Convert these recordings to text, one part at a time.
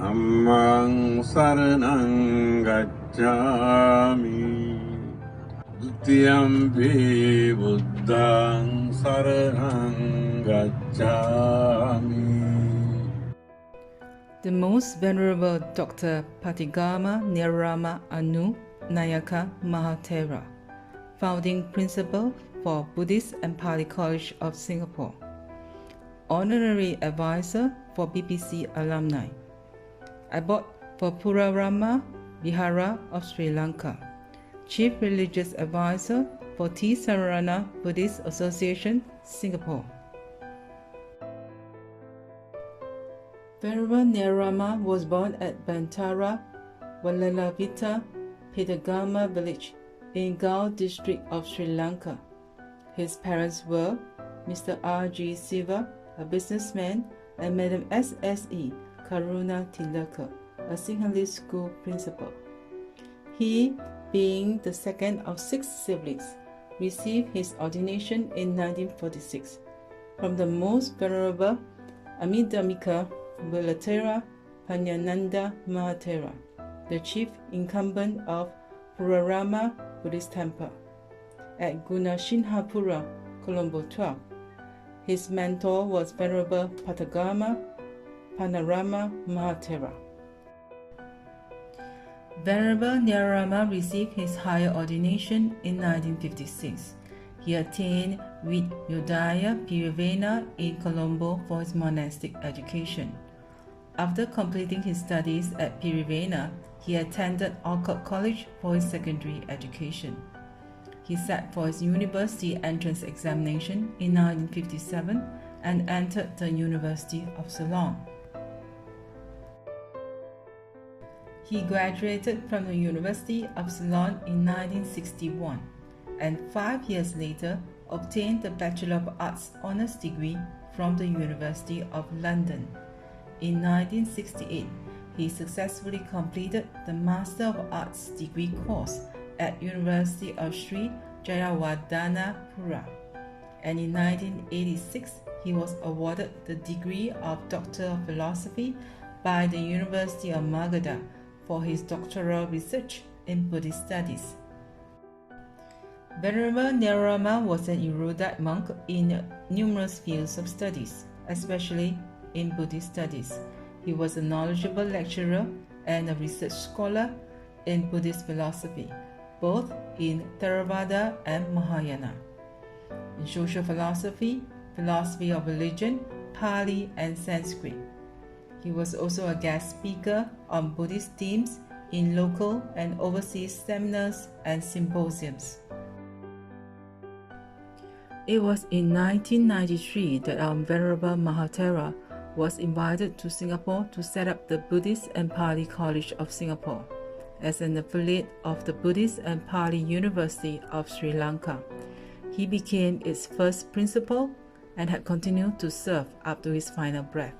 Dhammang saranang gacchami Dutiyampi buddhang saranang gacchami. The Most Venerable Dr. Patigama Gnanarama Anu Nayaka Mahathera, Founding Principal for Buddhist and Pali College of Singapore, Honorary Advisor for BBC Alumni, Abbot for Purarama Vihara of Sri Lanka, Chief Religious Advisor for Cittara Buddhist Association, Singapore. Venerable Gnanarama was born at Bantara, Walalavita, Petagama village in Galle district of Sri Lanka. His parents were Mr. R.G. Siva, a businessman, and Madam S.S.E. Karuna Tilaka, a Sinhalese school principal. He, being the second of 6 siblings, received his ordination in 1946 from the Most Venerable Amidamika Velatera Panyananda Mahathera, the chief incumbent of Purarama Buddhist Temple at Gunashinhapura, Colombo 12. His mentor was Venerable Patagama Panorama Mahathera. Venerable Gnanarama received his higher ordination in 1956. He attained Vidyodaya Pirivena in Colombo for his monastic education. After completing his studies at Pirivena, he attended Alcott College for his secondary education. He sat for his university entrance examination in 1957 and entered the University of Ceylon. He graduated from the University of Ceylon in 1961 and 5 years later obtained the Bachelor of Arts Honours degree from the University of London. In 1968, he successfully completed the Master of Arts degree course at University of Sri Jayawardenepura, and in 1986 he was awarded the degree of Doctor of Philosophy by the University of Mangala for his doctoral research in Buddhist studies. Venerable Gnanarama was an erudite monk in numerous fields of studies, especially in Buddhist studies. He was a knowledgeable lecturer and a research scholar in Buddhist philosophy, both in Theravada and Mahayana. In social philosophy, philosophy of religion, Pali and Sanskrit. He was also a guest speaker on Buddhist themes in local and overseas seminars and symposiums. It was in 1993 that our Venerable Mahathera was invited to Singapore to set up the Buddhist and Pali College of Singapore as an affiliate of the Buddhist and Pali University of Sri Lanka. He became its first principal and had continued to serve up to his final breath.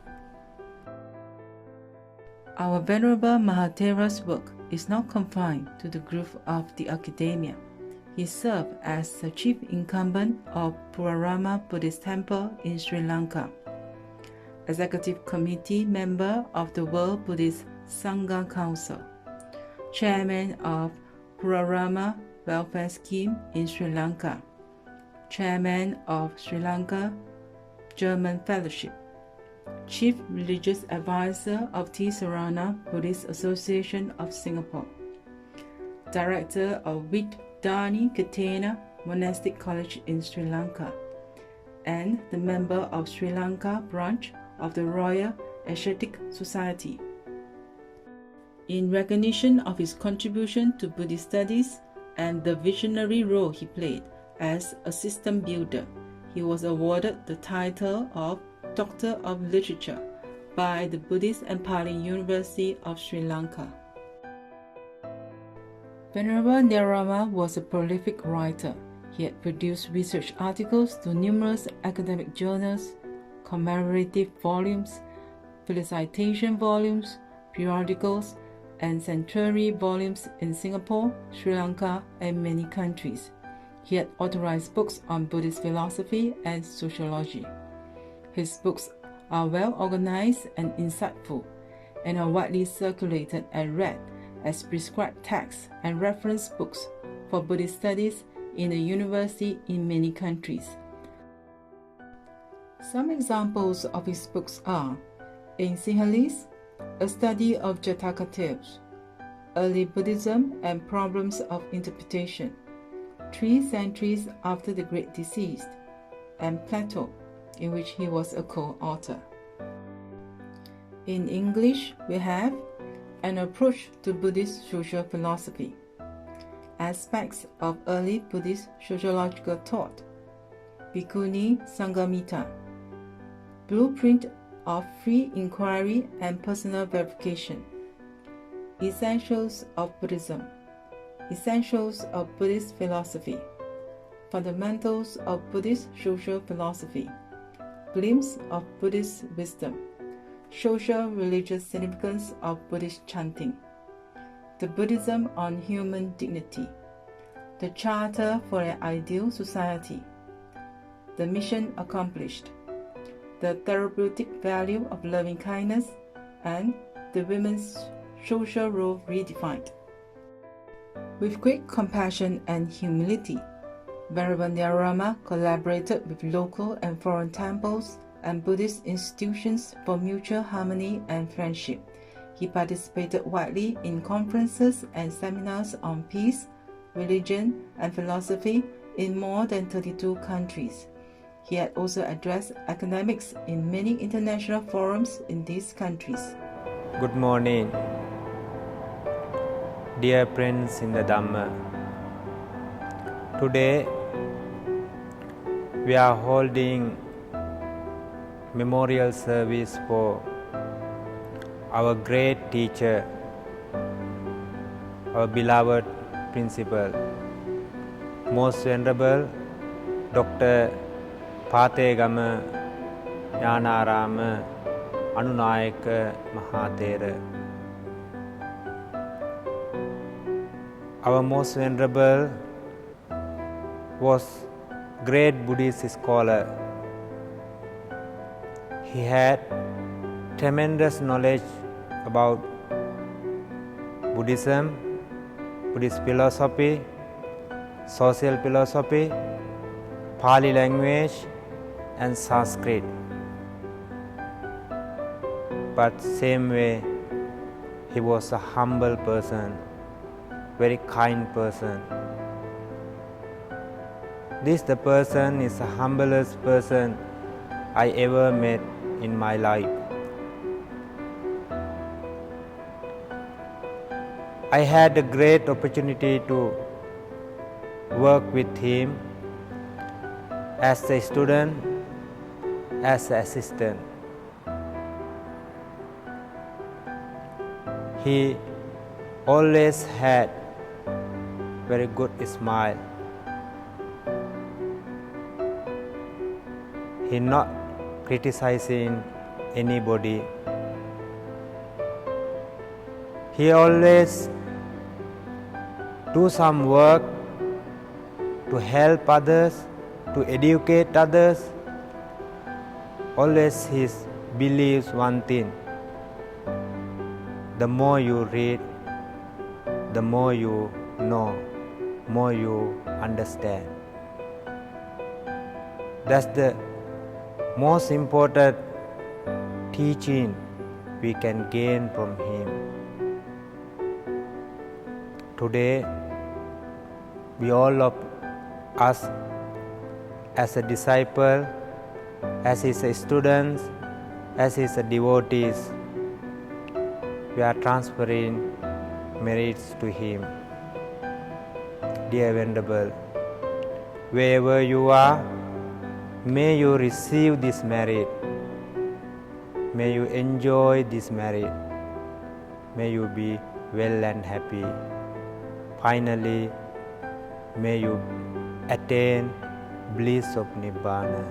Our Venerable Mahathera's work is not confined to the group of the academia. He served as the chief incumbent of Purarama Buddhist Temple in Sri Lanka, Executive Committee member of the World Buddhist Sangha Council, Chairman of Purarama Welfare Scheme in Sri Lanka, Chairman of Sri Lanka German Fellowship, Chief Religious Advisor of Cittara Buddhist Association of Singapore, Director of Vidyodaya Ketana Monastic College in Sri Lanka, and the member of Sri Lanka branch of the Royal Asiatic Society. In recognition of his contribution to Buddhist studies and the visionary role he played as a system builder, he was awarded the title of Doctor of Literature by the Buddhist and Pali University of Sri Lanka. Venerable Gnanarama was a prolific writer. He had produced research articles to numerous academic journals, commemorative volumes, felicitation volumes, periodicals, and centenary volumes in Singapore, Sri Lanka, and many countries. He had authorized books on Buddhist philosophy and sociology. His books are well organized and insightful. and are widely circulated and read as prescribed texts and reference books for Buddhist studies in the university in many countries. Some examples of his books are in Sinhalese, A Study of Jataka Tales, Early Buddhism and Problems of Interpretation, 3 centuries after the Great Deceased, and Plato, in which he was a co-author. In English, we have An Approach to Buddhist Social Philosophy, Aspects of Early Buddhist Sociological Thought, Bhikkhuni Sangamita, Blueprint of Free Inquiry and Personal Verification, Essentials of Buddhism, Essentials of Buddhist Philosophy, Fundamentals of Buddhist Social Philosophy, Glimpse of Buddhist Wisdom, Social Religious Significance of Buddhist Chanting, The Buddhism on Human Dignity, The Charter for an Ideal Society, The Mission Accomplished, The Therapeutic Value of Loving Kindness, and The Women's Social Role Redefined. With great compassion and humility, Venerable Gnanarama collaborated with local and foreign temples and Buddhist institutions for mutual harmony and friendship. He participated widely in conferences and seminars on peace, religion, and philosophy in more than 32 countries. He had also addressed academics in many international forums in these countries. Good morning, dear friends in the Dhamma. Today, we are holding memorial service for our great teacher, our beloved principal, Most Venerable Dr. Pathegama Gnanarama Anunayaka Maha Thero. Our Most Venerable was great Buddhist scholar. He had tremendous knowledge about Buddhism, Buddhist philosophy, social philosophy, Pali language, and Sanskrit. But same way, he was a humble person, very kind person. The person is the humblest person I ever met in my life. I had a great opportunity to work with him as a student, as an assistant. He always had very good smile. He not criticizing anybody. He always do some work to help others, to educate others. Always he believes one thing: the more you read, the more you know, more you understand. That's the most important teaching we can gain from him. Today, we all of us as a disciple, as his students, as his devotees, we are transferring merits to him. Dear Venerable, wherever you are, may you receive this merit. May you enjoy this merit. May you be well and happy. Finally, may you attain bliss of Nibbana.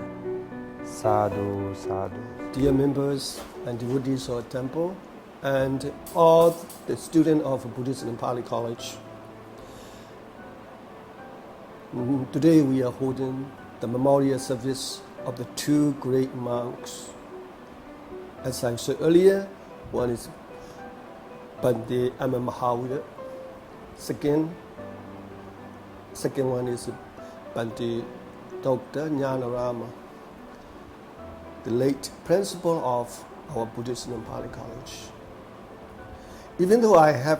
Sadhu, sadhu. Dear members and devotees of the temple, and all the students of Buddhist and Pali College, today we are holding the memorial service of the two great monks. As I said earlier, one is Bante Maha. Second one is Bante Dr. Gnanarama, the late principal of our Buddhist and Pali College. Even though I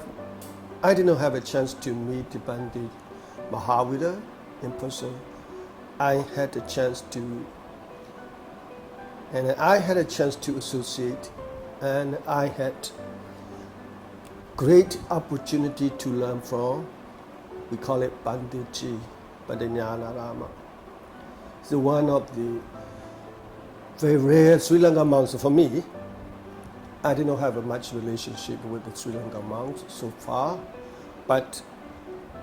did not have a chance to meet Bante Mahavira in person, I had a chance to associate, and I had great opportunity to learn from. We call it Bante Gnanarama. It's one of the very rare Sri Lankan monks for me. I did not have a much relationship with the Sri Lankan monks so far, but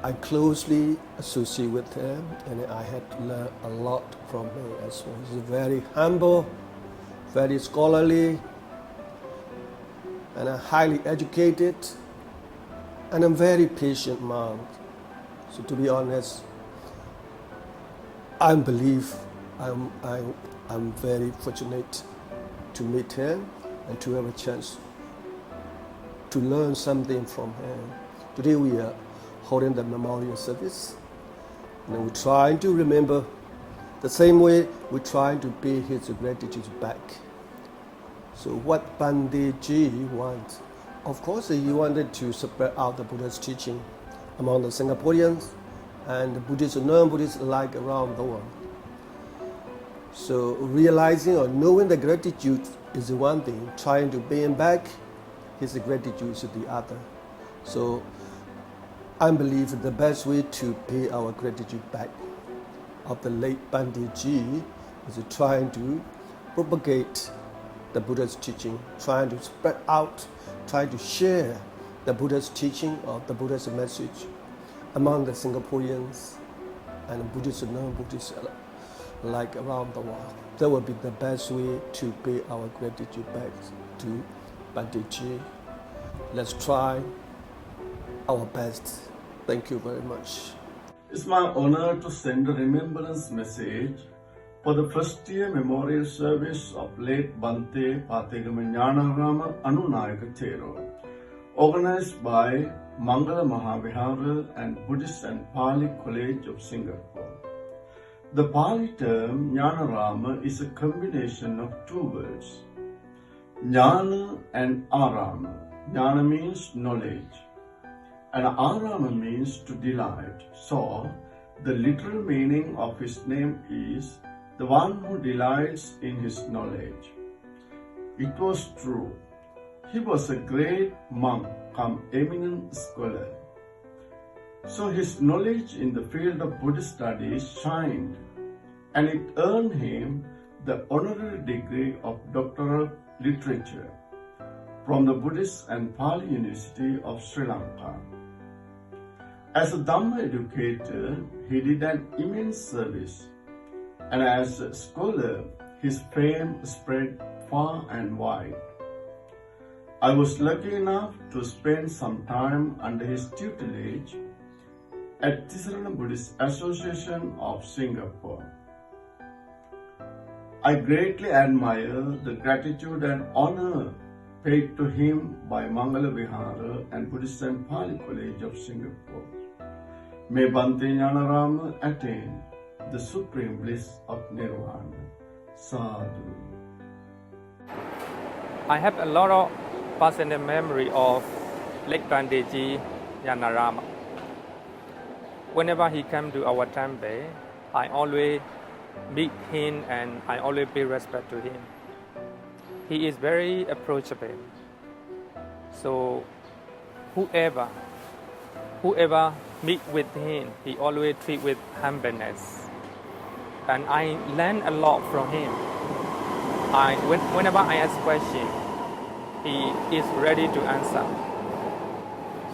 I closely associate with him, and I had to learn a lot from him as well. He's very humble, very scholarly, and highly educated, and a very patient monk. So to be honest, I believe I'm very fortunate to meet him and to have a chance to learn something from him. Today we are holding the memorial service, and we're trying to remember the same way we're trying to pay his gratitude back. So what Bante Ji wants, of course he wanted to spread out the Buddha's teaching among the Singaporeans and the Buddhists and non-Buddhists alike around the world. So realizing or knowing the gratitude is one thing, trying to pay him back his gratitude is the other. So I believe the best way to pay our gratitude back of the late Bante Ji is trying to propagate the Buddha's teaching, trying to spread out, trying to share the Buddha's teaching or the Buddha's message among the Singaporeans and Buddhists and non-Buddhists like around the world. That would be the best way to pay our gratitude back to Bante Ji. Let's try our best. Thank you very much. It's my honor to send a remembrance message for the first year memorial service of late Bante Gnanarama Anunayaka Thero, organized by Mangala Maha Vihara and Buddhist and Pali College of Singapore. The Pali term Gnanarama is a combination of two words, Gnana and Arama. Gnana means knowledge, and Arama means to delight. So, the literal meaning of his name is the one who delights in his knowledge. It was true. He was a great monk come eminent scholar. So his knowledge in the field of Buddhist studies shined, and it earned him the honorary degree of Doctor of Literature from the Buddhist and Pali University of Sri Lanka. As a Dhamma educator, he did an immense service, and as a scholar, his fame spread far and wide. I was lucky enough to spend some time under his tutelage at Cittara Buddhist Association of Singapore. I greatly admire the gratitude and honor paid to him by Mangala Vihara and Buddhist and Pali College of Singapore. May Bante Gnanarama attain the supreme bliss of Nirvana. Sadhu. I have a lot of personal memory of late Bante Gnanarama. Whenever he came to our temple, I always meet him and I always pay respect to him. He is very approachable. So whoever meet with him, he always treat with humbleness. And I learn a lot from him. Whenever I ask questions, he is ready to answer.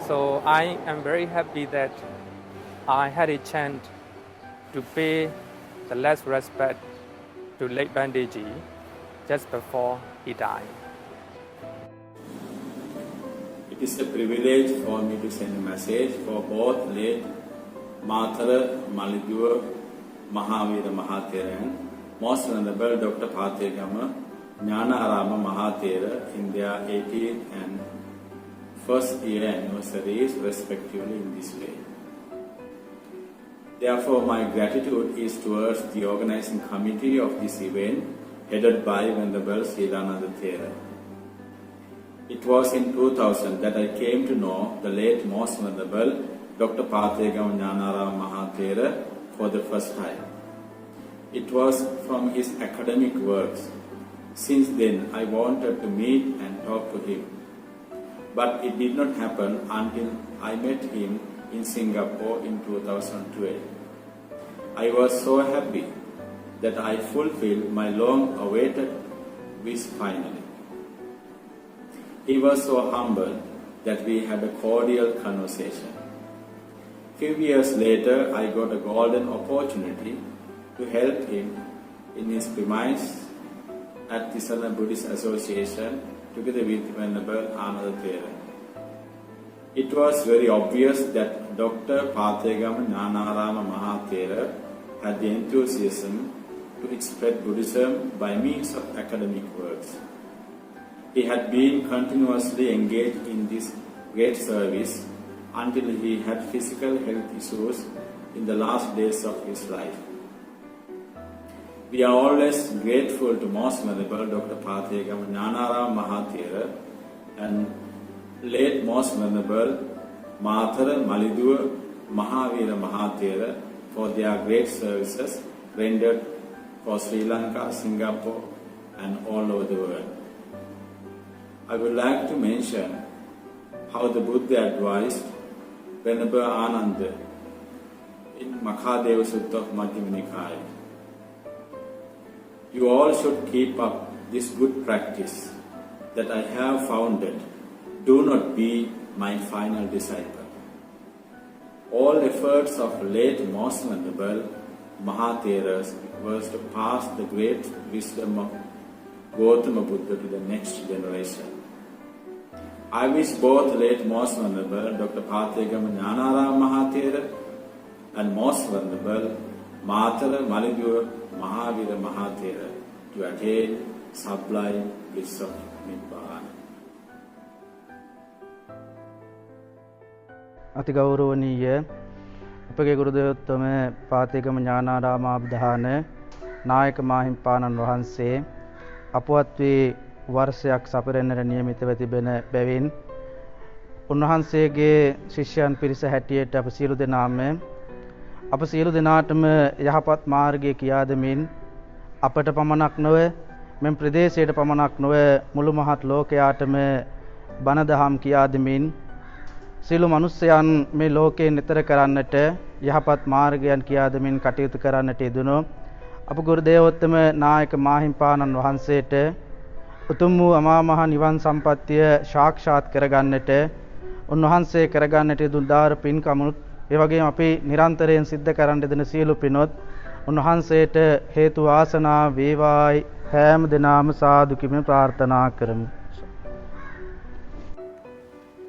So I am very happy that I had a chance to pay the last respect to late Bante Ji just before he died. It is a privilege for me to send a message for both late Mathara Maligua Mahavira Mahathera and Most Honorable Dr. Gnanarama Mahathera in their 80th and first year anniversaries respectively in this way. Therefore, my gratitude is towards the organizing committee of this event headed by Venerable Thero. It was in 2000 that I came to know the late Most Venerable Dr. Gnanarama Maha for the first time. It was from his academic works. Since then, I wanted to meet and talk to him. But it did not happen until I met him in Singapore in 2012. I was so happy that I fulfilled my long-awaited wish finally. He was so humble that we had a cordial conversation. Few years later, I got a golden opportunity to help him in his premise at the Southern Buddhist Association together with Venerable Thero. It was very obvious that Dr. Gnanarama Maha had the enthusiasm to spread Buddhism by means of academic works. He had been continuously engaged in this great service until he had physical health issues in the last days of his life. We are always grateful to Most Venerable Dr. Gnanarama Maha and late Most Venerable Mathara Maliduwa Mahavira Maha for their great services rendered for Sri Lanka, Singapore and all over the world. I would like to mention how the Buddha advised Venerable Ananda in Makadeva Sutta of Madhyama Nikaya. You all should keep up this good practice that I have founded. Do not be my final disciple. All efforts of late Most Venerable Maha was to pass the great wisdom of Gautama Buddha to the next generation. I wish both late Most Venerable Dr. Gnanarama Maha and Most Venerable Mathara Maliduwa Mahavira Maha to attain sublime bliss of Nibbana. අතිගෞරවනීය අපගේ ගුරුදේවෝත්තම පාතිගම ඥානාරාම අබ්ධාන නායක මාහිම්පාණන් වහන්සේ අපවත් වී වර්ෂයක් සපිරෙන්නට නියමිතව තිබෙන බැවින් උන්වහන්සේගේ ශිෂ්‍යයන් පිරිස හැටියට අප සියලු දෙනාම අප සියලු දෙනාටම යහපත් මාර්ගය කියා දෙමින් අපට පමණක් නොව මෙම ප්‍රදේශයට පමණක් නොව මුළු මහත් ලෝකයාටම බණ දහම් කියා දෙමින් සියලු මනුස්සයන් මේ ලෝකේ නිතර කරන්නට යහපත් මාර්ගයන් කියා දෙමින් කටයුතු කරන්නට යෙදුණු අප ගුරුදේවෝත්තම නායක මාහිම්පාණන් වහන්සේට උතුම් වූ අමා මහ නිවන් සම්පත්තිය සාක්ෂාත් කරගන්නට උන්වහන්සේ කරගන්නට යෙදුණු උදාර පින්කමුත් ඒ වගේම අපි නිරන්තරයෙන් සිද්ධ කරන්න දෙන සියලු පිනොත් උන්වහන්සේට හේතු වාසනා වේවායි හැම දිනම සාදු කිමින් ප්‍රාර්ථනා කරමු.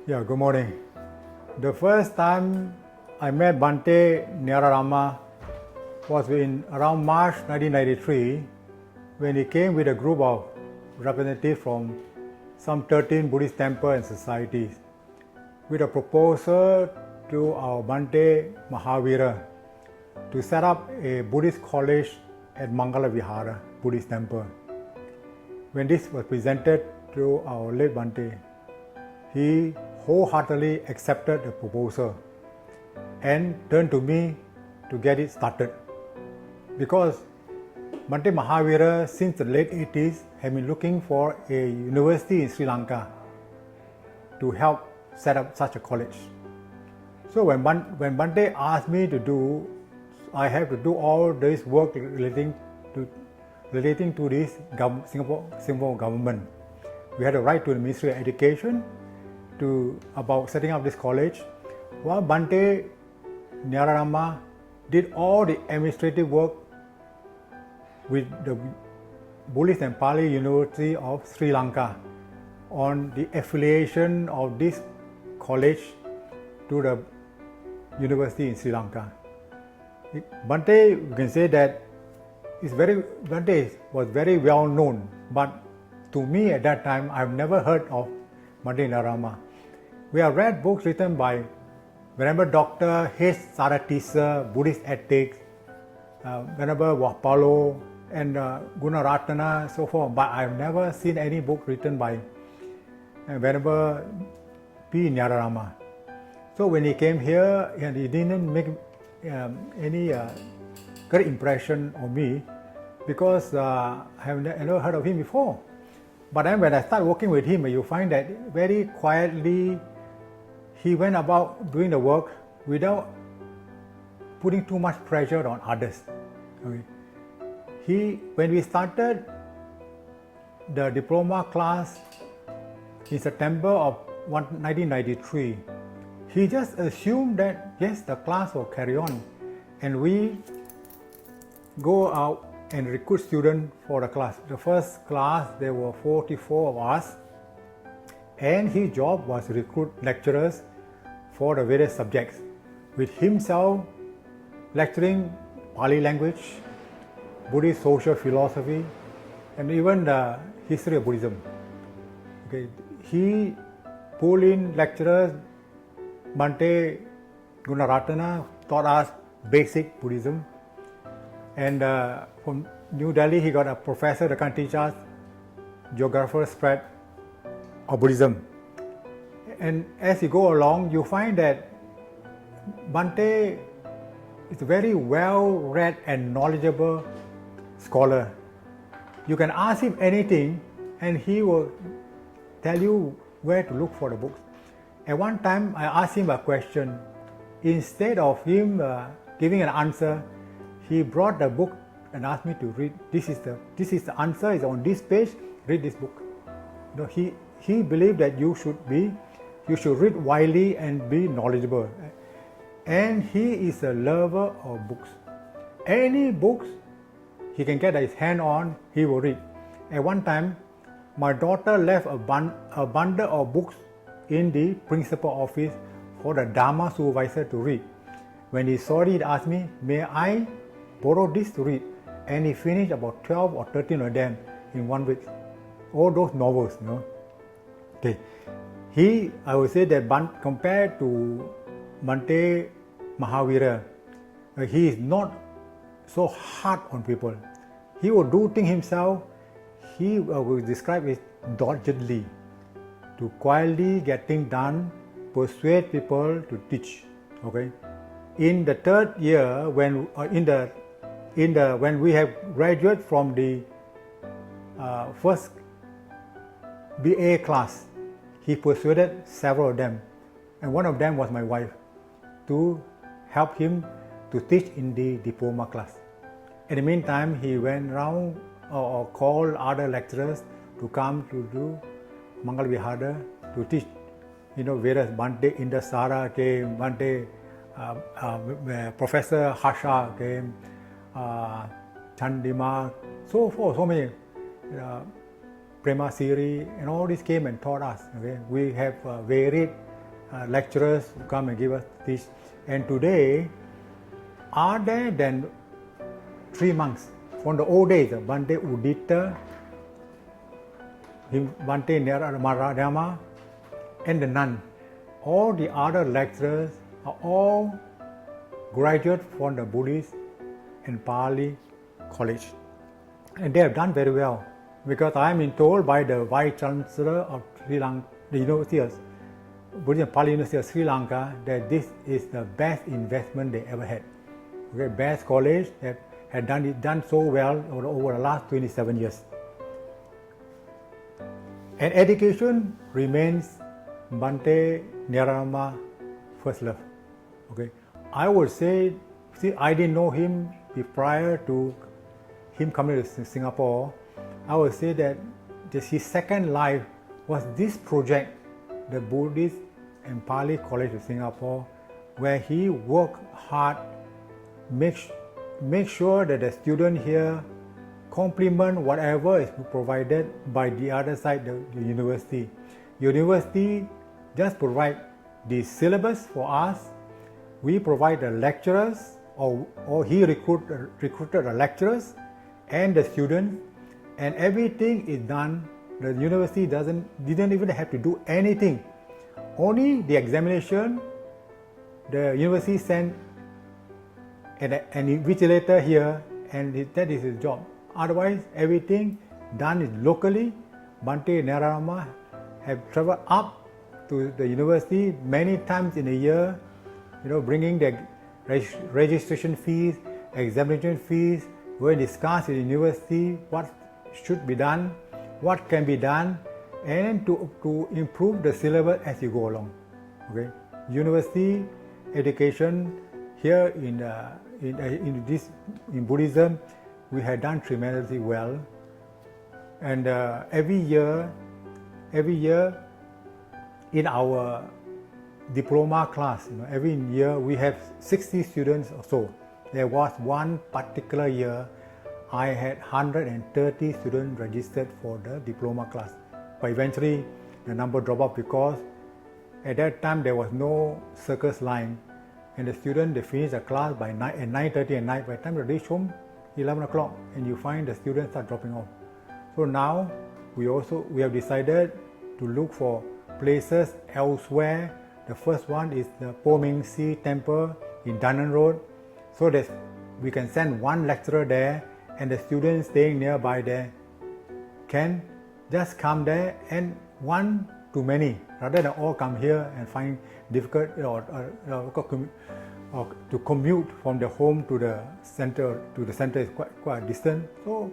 Yeah, good morning. The first time I met Bhante Gnanarama was in around March 1993 when he came with a group of representatives from some 13 Buddhist temples and societies with a proposal to our Bhante Mahavira to set up a Buddhist college at Mangala Vihara Buddhist temple. When this was presented to our late Bhante, he wholeheartedly accepted the proposal and turned to me to get it started. Because Bhante Mahavira since the late 80s had been looking for a university in Sri Lanka to help set up such a college. So when Bhante asked me to do, I have to do all this work relating to this Singapore government. We had to write to the Ministry of Education about setting up this college, while Bhante Gnanarama did all the administrative work with the Buddhist and Pali University of Sri Lanka on the affiliation of this college to the university in Sri Lanka. Bhante, you can say that Bhante was very well known, but to me at that time, I've never heard of Bhante Gnanarama. We have read books written by Venerable Dr. H. Saratissa, Buddhist Ethics, Venerable Wapalo, and Gunaratana, so forth. But I have never seen any book written by Venerable P. Gnanarama. So when he came here, and he didn't make any great impression on me because I have never heard of him before. But then when I start working with him, you find that very quietly he went about doing the work without putting too much pressure on others. Okay. When we started the diploma class in September of 1993, he just assumed that yes, the class will carry on, and we go out and recruit students for the class. The first class, there were 44 of us, and his job was to recruit lecturers for the various subjects, with himself lecturing Pali language, Buddhist social philosophy, and even the history of Buddhism. Okay. He pulled in lecturers. Bhante Gunaratana taught us basic Buddhism, and from New Delhi he got a professor that can teach us geographical spread of Buddhism. And as you go along, you find that Bhante is a very well-read and knowledgeable scholar. You can ask him anything and he will tell you where to look for the books. At one time, I asked him a question. Instead of him giving an answer, he brought the book and asked me to read. This is the answer. It's on this page. Read this book. You know, he believed that you should read widely and be knowledgeable. And he is a lover of books. Any books he can get his hand on, he will read. At one time, my daughter left a bundle of books in the principal office for the Dharma supervisor to read. When he saw it, he asked me, may I borrow this to read? And he finished about 12 or 13 of them in 1 week. All those novels, you know. Okay. I would say that compared to Bhante Mahavira, he is not so hard on people. He will do things himself. He will describe it doggedly, to quietly get things done, persuade people to teach. Okay. In the third year, when we have graduated from the first BA class, he persuaded several of them, and one of them was my wife, to help him to teach in the diploma class. In the meantime, he went around or called other lecturers to come to do Mangala Vihara to teach. You know, various Bhante Indasara came, Bhante Professor Harsha came, Chandima, so forth, so many. Prema Siri, and all this came and taught us. Okay? We have varied lecturers who come and give us this. And today, other than 3 months, from the old days, Bhante Udita, Bhante Gnanarama, and the nun, all the other lecturers are all graduates from the Buddhist and Pali college. And they have done very well, because I am told by the Vice Chancellor of Sri Lanka, the University of Buddhist Pali University of Sri Lanka, that this is the best investment they ever had. Okay, best college that had done so well over the last 27 years. And education remains Bhante Gnanarama first love. Okay, I would say, see, I didn't know him prior to him coming to Singapore. I would say that his second life was this project, the Buddhist and Pali College of Singapore, where he worked hard, make sure that the student here complement whatever is provided by the other side, the university. University just provide the syllabus for us. We provide the lecturers, or he recruited the lecturers and the students, and everything is done. The university didn't even have to do anything. only the examination, the university sent an invigilator here, and that is his job. Otherwise, everything done is locally. Bhante Gnanarama have travelled up to the university many times in a year, bringing the registration fees, examination fees, we discuss in the university what should be done, what can be done, and to improve the syllabus as you go along. Okay, university education here in Buddhism, we have done tremendously well, and every year in our diploma class, every year we have 60 students or so. There was one particular year I had 130 students registered for the diploma class, but eventually the number dropped off because at that time there was no circus line, and the students, they finish the class by at 9:30 at night. By the time they reach home, 11 o'clock, and you find the students start dropping off. So now we have decided to look for places elsewhere. The first one is the Po Ming Si Temple in Dunnan Road, so that we can send one lecturer there, and the students staying nearby there can just come there, and one too many, rather than all come here and find difficult or to commute from the home to the center. Is quite distant. So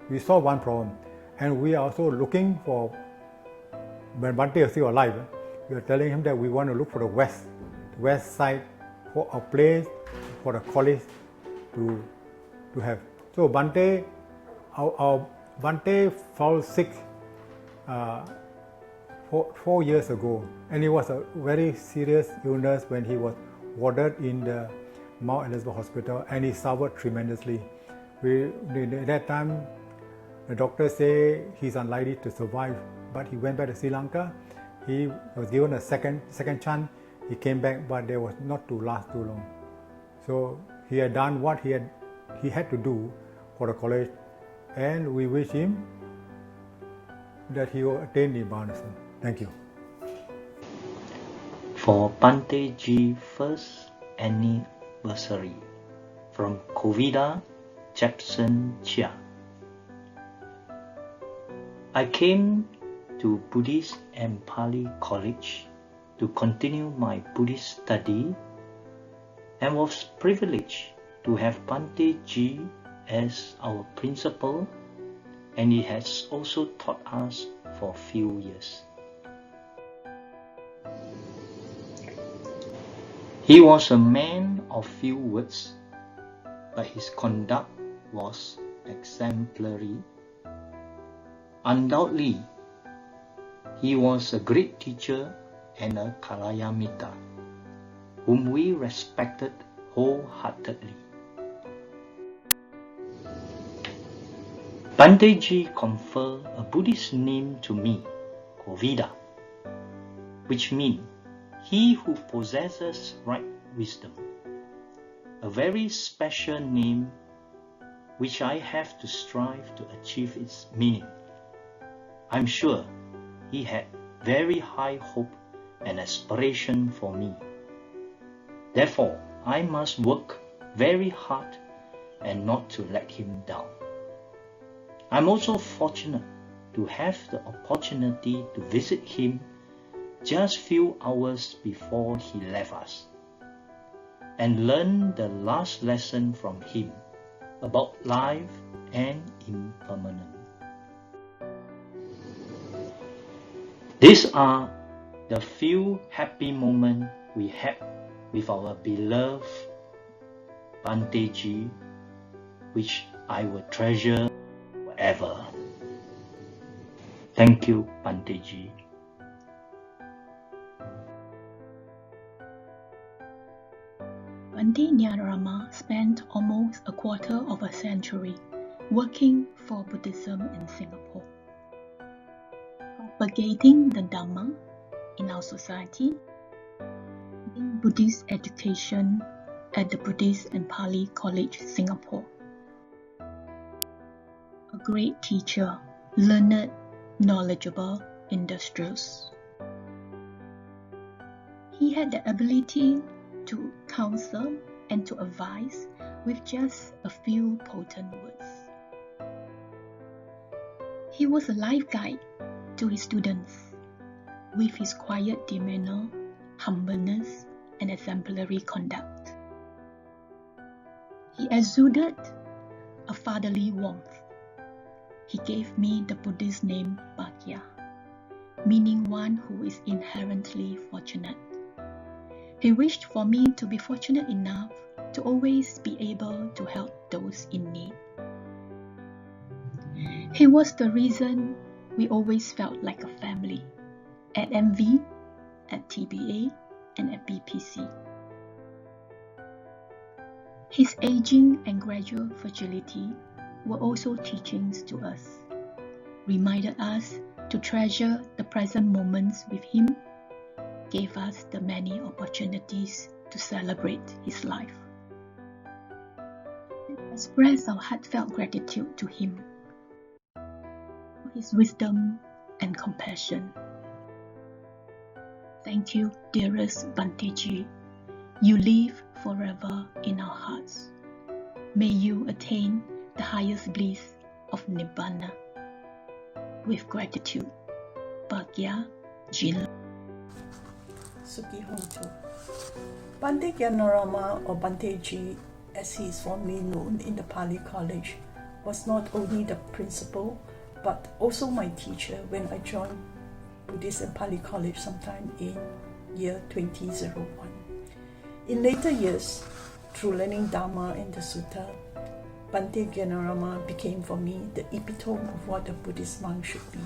we solved one problem, and we are also looking for, when Bhante is still alive, we are telling him that we want to look for the west side for a place for the college to have. So Bhante, our Bhante fell sick 4 years ago, and it was a very serious illness when he was warded in the Mount Elizabeth Hospital, and he suffered tremendously. At that time, the doctor say he's unlikely to survive, but he went back to Sri Lanka. He was given a second chance. He came back, but there was not to last too long. So he had done what he had to do for the college, and we wish him that he will attain Nibbana. Thank you. For Bhante Ji first anniversary, from Kovida Jepson Chia. I came to Buddhist and Pali College to continue my Buddhist study, and was privileged to have Bhante Ji as our principal, and he has also taught us for a few years. He was a man of few words, but his conduct was exemplary. Undoubtedly, he was a great teacher and a Kalyamita, whom we respected wholeheartedly. Bhante Ji conferred a Buddhist name to me, Kovida, which means he who possesses right wisdom, a very special name which I have to strive to achieve its meaning. I'm sure he had very high hope and aspiration for me. Therefore, I must work very hard and not to let him down. I'm also fortunate to have the opportunity to visit him just few hours before he left us, and learn the last lesson from him about life and impermanence. These are the few happy moments we had with our beloved Bhante Ji, which I will treasure forever. Thank you, Bhante Ji. Bhante Gnanarama spent almost a quarter of a century working for Buddhism in Singapore, propagating the Dhamma in our society, in Buddhist education at the Buddhist and Pali College, Singapore. A great teacher, learned, knowledgeable, industrious. He had the ability to counsel and to advise with just a few potent words. He was a life guide to his students with his quiet demeanor, humbleness, and exemplary conduct. He exuded a fatherly warmth. He gave me the Buddhist name Bhagya, meaning one who is inherently fortunate. He wished for me to be fortunate enough to always be able to help those in need. He was the reason we always felt like a family, at MV, at TBA, and at BPC. His aging and gradual fragility were also teachings to us, reminded us to treasure the present moments with him, gave us the many opportunities to celebrate his life. We express our heartfelt gratitude to him for his wisdom and compassion. Thank you, dearest Bhante Ji. You live forever in our hearts. May you attain the highest bliss of Nibbana. With gratitude, Bhagya Jin. Suki Hontu. Bhante Gnanarama, or Bhante Ji, as he is formerly known in the Pali College, was not only the principal but also my teacher when I joined Buddhist and Pali College sometime in year 2001. In later years, through learning Dharma and the Sutta, Bhante Gnanarama became for me the epitome of what a Buddhist monk should be.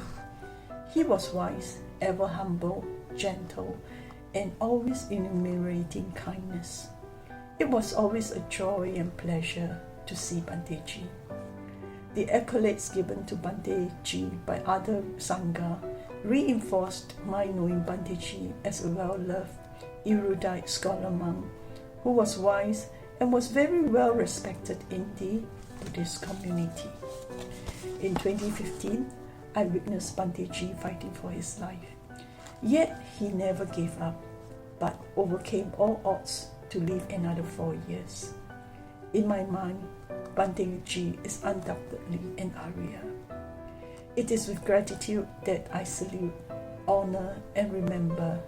He was wise, ever humble, gentle, and always enumerating kindness. It was always a joy and pleasure to see Bhante Ji. The accolades given to Bhante Ji by other Sangha reinforced my knowing Bhante Ji as a well-loved, erudite scholar monk who was wise and was very well respected in the Buddhist community. In 2015, I witnessed Bhante Ji fighting for his life. Yet he never gave up, but overcame all odds to live another 4 years. In my mind, Bhante Ji is undoubtedly an Arya. It is with gratitude that I salute, honor, and remember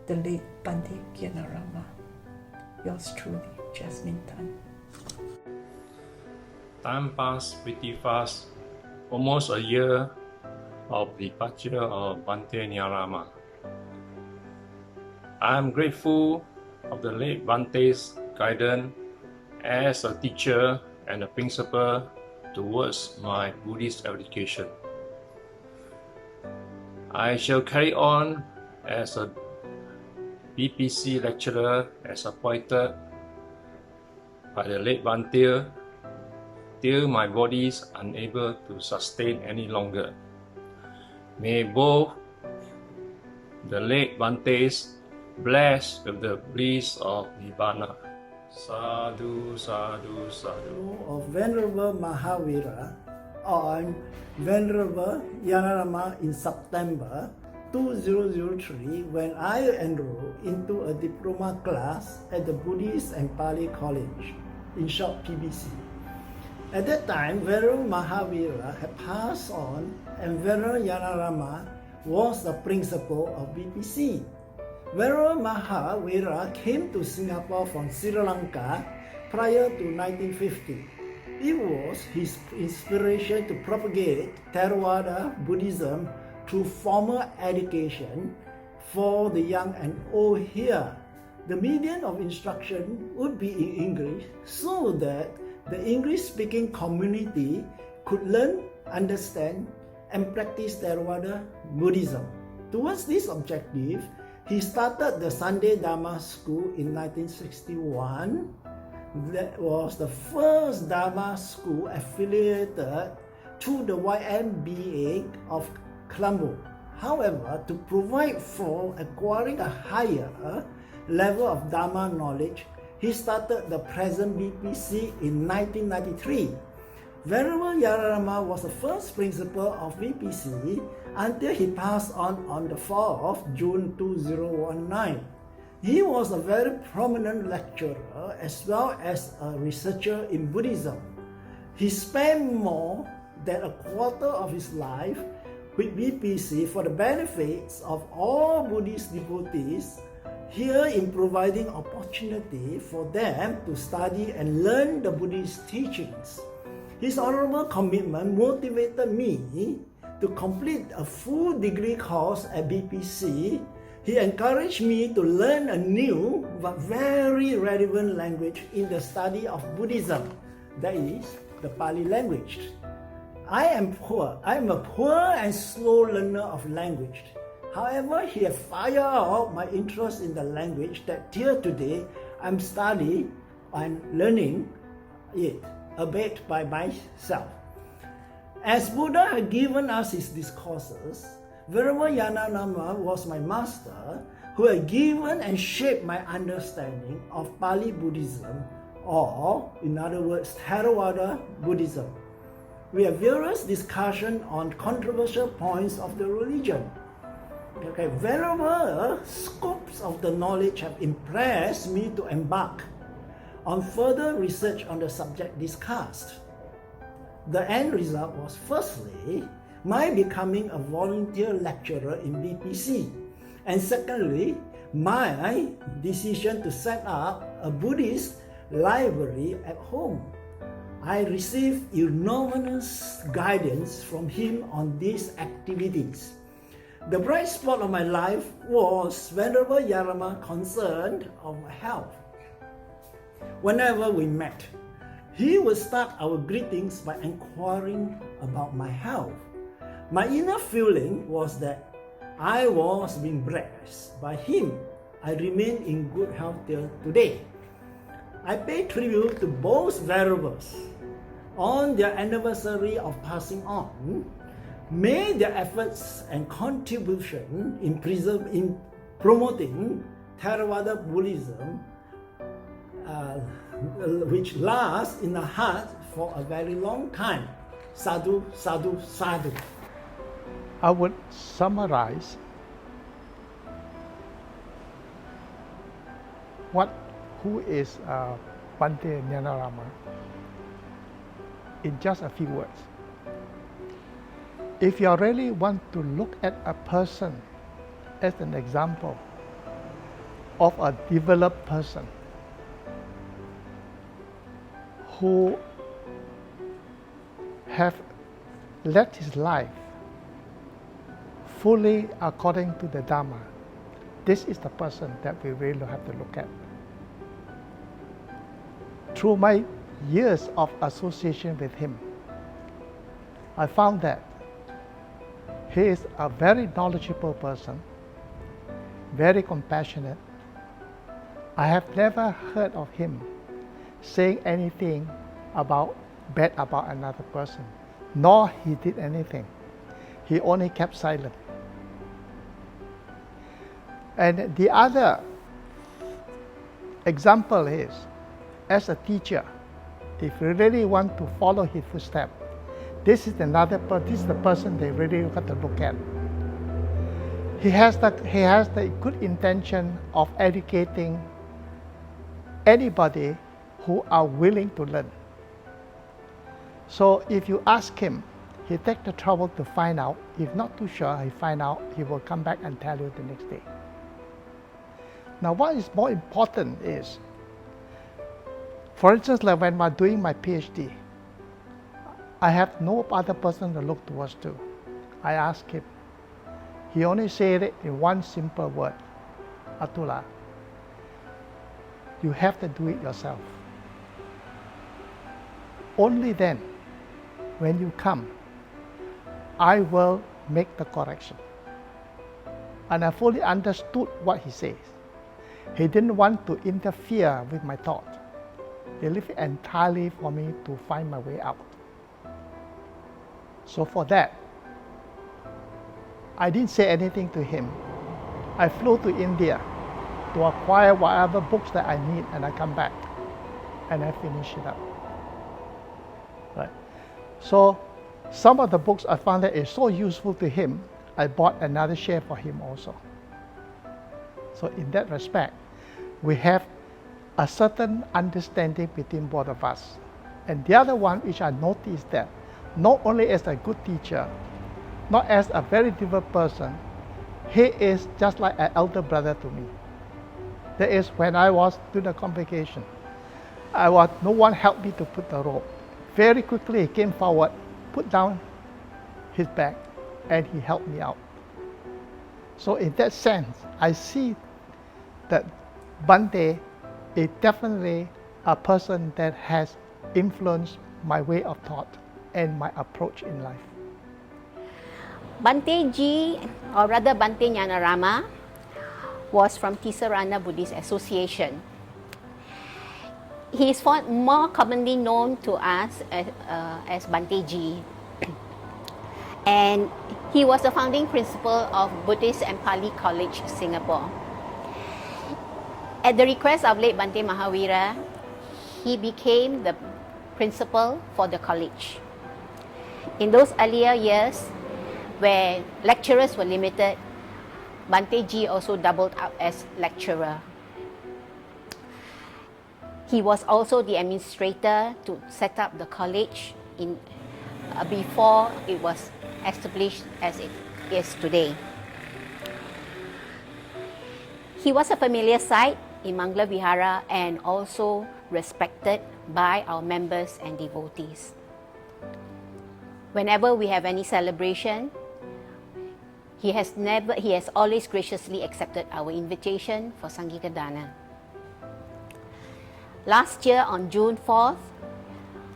the late Bhante Gnanarama. Yours truly, Jasmine Tan. Time passed pretty fast, almost a year of departure of Bhante Gnanarama. I am grateful of the late Bhante's guidance as a teacher and a principal towards my Buddhist education. I shall carry on as a BPC lecturer as appointed by the late Bhante till my body is unable to sustain any longer. May both the late Bhantes blessed with the bliss of Nibbana. Sadhu, sadhu, sadhu. Of Venerable Mahavira on Venerable Gnanarama in September 2003 when I enrolled into a diploma class at the Buddhist and Pali College, in short PBC. At that time, Venerable Mahavira had passed on and Venerable Gnanarama was the principal of BPC. Venerable Mahavira came to Singapore from Sri Lanka prior to 1950. It was his inspiration to propagate Theravada Buddhism through formal education for the young and old here. The medium of instruction would be in English so that the English-speaking community could learn, understand, and practice Theravada Buddhism. Towards this objective, he started the Sunday Dharma School in 1961. That was the first Dharma school affiliated to the YMBA of Colombo. However, to provide for acquiring a higher level of Dharma knowledge, he started the present BPC in 1993. Venerable Gnanarama was the first principal of BPC until he passed on the 4th of June 2019. He was a very prominent lecturer as well as a researcher in Buddhism. He spent more than a quarter of his life with BPC for the benefits of all Buddhist devotees, here in providing opportunity for them to study and learn the Buddhist teachings. His honorable commitment motivated me to complete a full degree course at BPC. He encouraged me to learn a new but very relevant language in the study of Buddhism, that is, the Pali language. I am a poor and slow learner of language. However, he has fired out my interest in the language that till today I'm studying and learning it a bit by myself. As Buddha had given us his discourses, Venerable Gnanarama was my master who had given and shaped my understanding of Pali Buddhism, or in other words, Theravada Buddhism. We have various discussions on controversial points of the religion. Venerable scopes of the knowledge have impressed me to embark on further research on the subject discussed. The end result was firstly, my becoming a volunteer lecturer in BPC, and secondly, my decision to set up a Buddhist library at home. I received enormous guidance from him on these activities. The bright spot of my life was Venerable Gnanarama concerned of my health. Whenever we met, he would start our greetings by inquiring about my health. My inner feeling was that I was being blessed by him. I remain in good health till today. I pay tribute to both venerables on their anniversary of passing on. May their efforts and contribution in promoting Theravada Buddhism, which lasts in the heart for a very long time. Sadhu, sadhu, sadhu. I would summarize who is Bhante Gnanarama in just a few words. If you really want to look at a person as an example of a developed person who have led his life fully according to the Dharma, this is the person that we really have to look at. Through my years of association with him, I found that he is a very knowledgeable person, very compassionate. I have never heard of him saying anything bad about another person, nor he did anything. He only kept silent. And the other example is, as a teacher, if you really want to follow his footsteps, this is the person they really got to look at. He has the good intention of educating anybody who are willing to learn. So if you ask him, he take the trouble to find out. If not too sure, he find out, he will come back and tell you the next day. Now what is more important is, for instance, like when I'm doing my PhD, I have no other person to look towards to. I ask him. He only said it in one simple word, Atula, you have to do it yourself. Only then, when you come, I will make the correction. And I fully understood what he says. He didn't want to interfere with my thought. He left it entirely for me to find my way out. So for that, I didn't say anything to him. I flew to India to acquire whatever books that I need, and I come back and I finish it up. Right. So some of the books I found that is so useful to him, I bought another share for him also. So in that respect, we have a certain understanding between both of us. And the other one which I noticed that not only as a good teacher, not as a very different person, he is just like an elder brother to me. That is, when I was doing the convocation, no one helped me to put the rope. Very quickly he came forward, put down his bag, and he helped me out. So in that sense, I see that Bante is definitely a person that has influenced my way of thought and my approach in life. Bante Ji, or rather Bante Gnanarama, was from Tisarana Buddhist Association. He is more commonly known to us as Bante Ji. And he was the founding principal of Buddhist and Pali College, Singapore. At the request of late Bante Mahavira, he became the principal for the college. In those earlier years, where lecturers were limited, Bante Ji also doubled up as lecturer. He was also the administrator to set up the college before it was established as it is today. He was a familiar sight in Mangala Vihara and also respected by our members and devotees. Whenever we have any celebration, he has always graciously accepted our invitation for Sangika Dana. Last year on June 4th,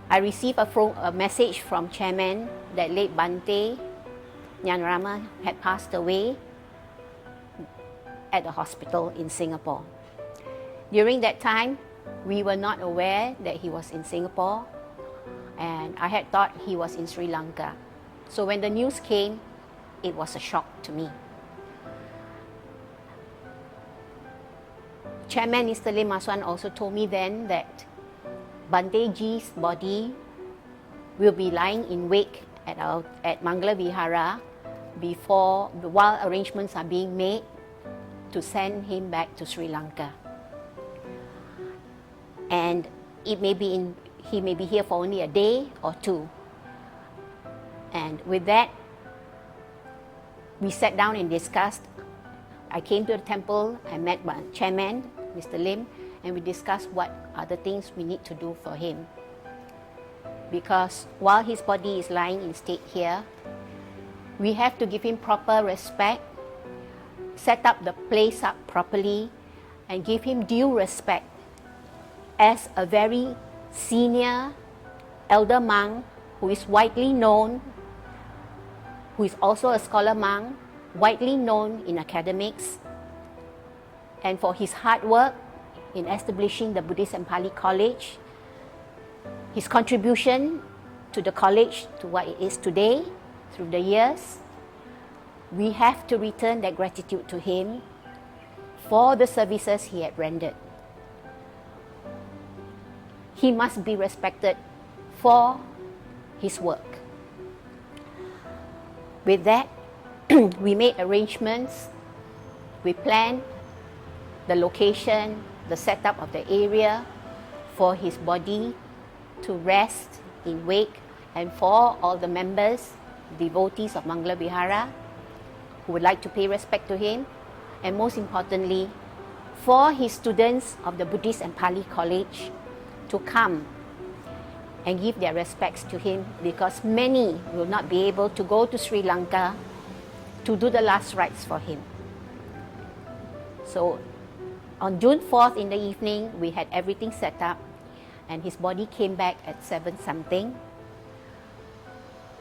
I received a message from Chairman that late Bante Gnanarama had passed away at the hospital in Singapore. During that time, we were not aware that he was in Singapore, and I had thought he was in Sri Lanka. So when the news came, it was a shock to me. Chairman Mr. Lim Ah Swan also told me then that Bante Ji's body will be lying in wake at Mangala Vihara while arrangements are being made to send him back to Sri Lanka. And he may be here for only a day or two. And with that, we sat down and discussed. I came to the temple, I met Chairman, Mr. Lim, and we discussed what are the things we need to do for him. Because while his body is lying in state here, we have to give him proper respect, set up the place up properly, and give him due respect as a very senior elder monk who is widely known, who is also a scholar monk, widely known in academics, and for his hard work in establishing the Buddhist and Pali College, his contribution to the college to what it is today through the years. We have to return that gratitude to him for the services he had rendered. He must be respected for his work. With that, we made arrangements. We planned the location, the setup of the area for his body to rest in wake, and for all the members, devotees of Mangala Vihara who would like to pay respect to him, and most importantly, for his students of the Buddhist and Pali College to come and give their respects to him, because many will not be able to go to Sri Lanka to do the last rites for him. So on June 4th in the evening, we had everything set up, and his body came back at 7 something.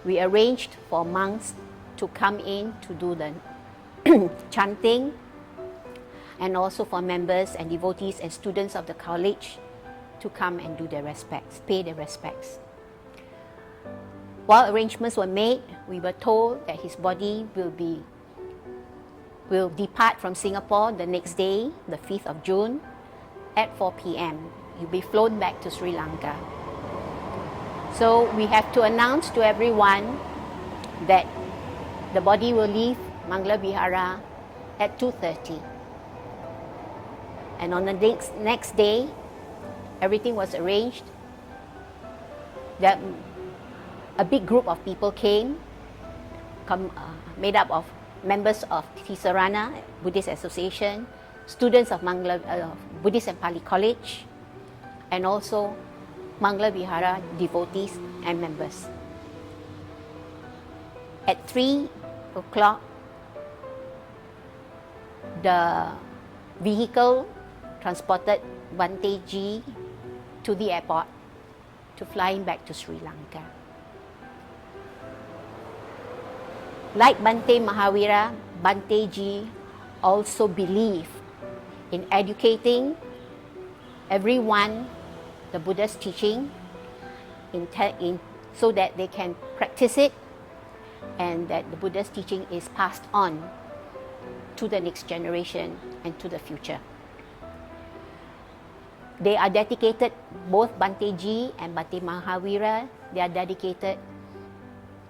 We arranged for monks to come in to do the chanting, and also for members and devotees and students of the college to come and do their respects, pay their respects. While arrangements were made, we were told that his body will depart from Singapore the next day, the 5th of June, at 4 p.m. He'll be flown back to Sri Lanka. So we have to announce to everyone that the body will leave Mangala Vihara at 2:30. And on the next day, everything was arranged. That a big group of people came, made up of members of Cittara Buddhist Association, students of Mangala Buddhist and Pali College, and also Mangala Vihara devotees and members. At 3 o'clock, the vehicle transported Bhante Ji to the airport to fly him back to Sri Lanka. Like Bhante Mahavira, Bhante Ji also believed in educating everyone the Buddha's teaching so that they can practice it and that the Buddha's teaching is passed on to the next generation and to the future. They are dedicated, both Bhante Ji and Bhante Mahavira, they are dedicated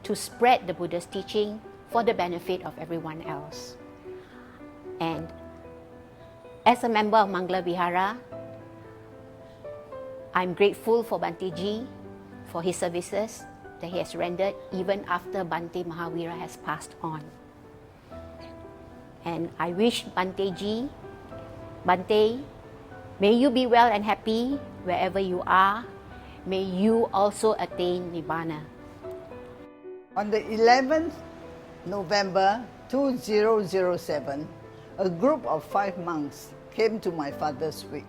to spread the Buddha's teaching for the benefit of everyone else. And as a member of Mangala Vihara, I'm grateful for Bhante Ji for his services that he has rendered even after Bhante Mahavira has passed on. And I wish Bhante Ji, Bhante, may you be well and happy wherever you are. May you also attain Nibbana. On the 11th November 2007, a group of 5 monks came to my father's wake.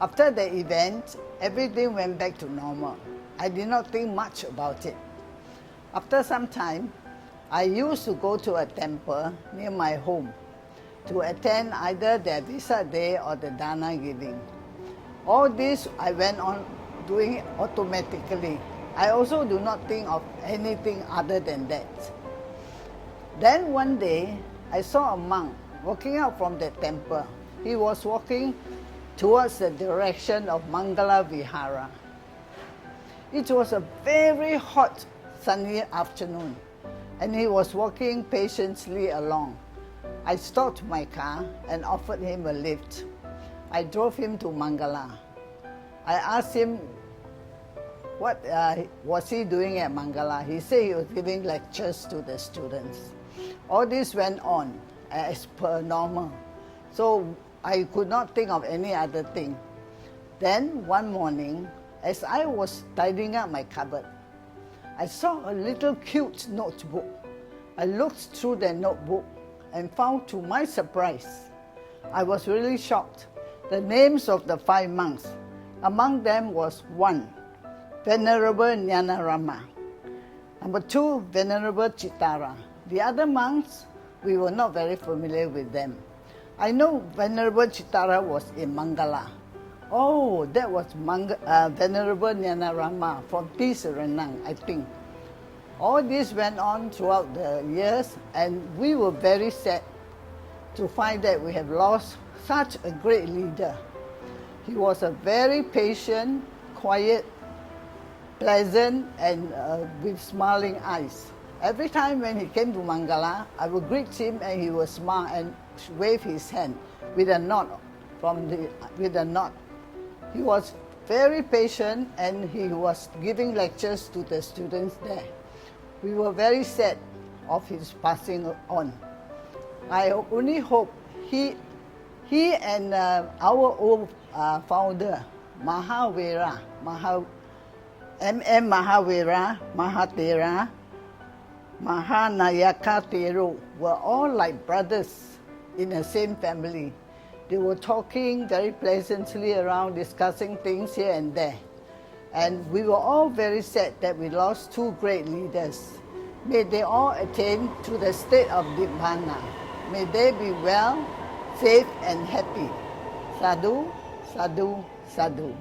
After the event, everything went back to normal. I did not think much about it. After some time, I used to go to a temple near my home to attend either their Vesak Day or the Dana giving. All this I went on doing automatically. I also do not think of anything other than that. Then one day, I saw a monk walking out from the temple. He was walking towards the direction of Mangala Vihara. It was a very hot, sunny afternoon, and he was walking patiently along. I stopped my car and offered him a lift. I drove him to Mangala. I asked him what was he doing at Mangala. He said he was giving lectures to the students. All this went on as per normal, so I could not think of any other thing. Then one morning, as I was tidying up my cupboard, I saw a little cute notebook. I looked through the notebook and found, to my surprise, I was really shocked, the names of the 5 monks. Among them was 1, Venerable Gnanarama. Number 2, Venerable Cittara. The other monks, we were not very familiar with them. I know Venerable Cittara was in Mangala. Oh, that was Venerable Gnanarama from Renang, I think. All this went on throughout the years, and we were very sad to find that we have lost such a great leader. He was a very patient, quiet, pleasant, and with smiling eyes. Every time when he came to Mangala, I would greet him and he would smile and wave his hand with a nod. He was very patient and he was giving lectures to the students there. We were very sad of his passing on. I only hope he and our old founder, Mahavira, M.M. Mahavira, Mahatera, Mahanayaka Thero were all like brothers in the same family. They were talking very pleasantly around, discussing things here and there. And we were all very sad that we lost 2 great leaders. May they all attain to the state of Nibbana. May they be well, safe and happy. Sadhu, sadhu, sadhu.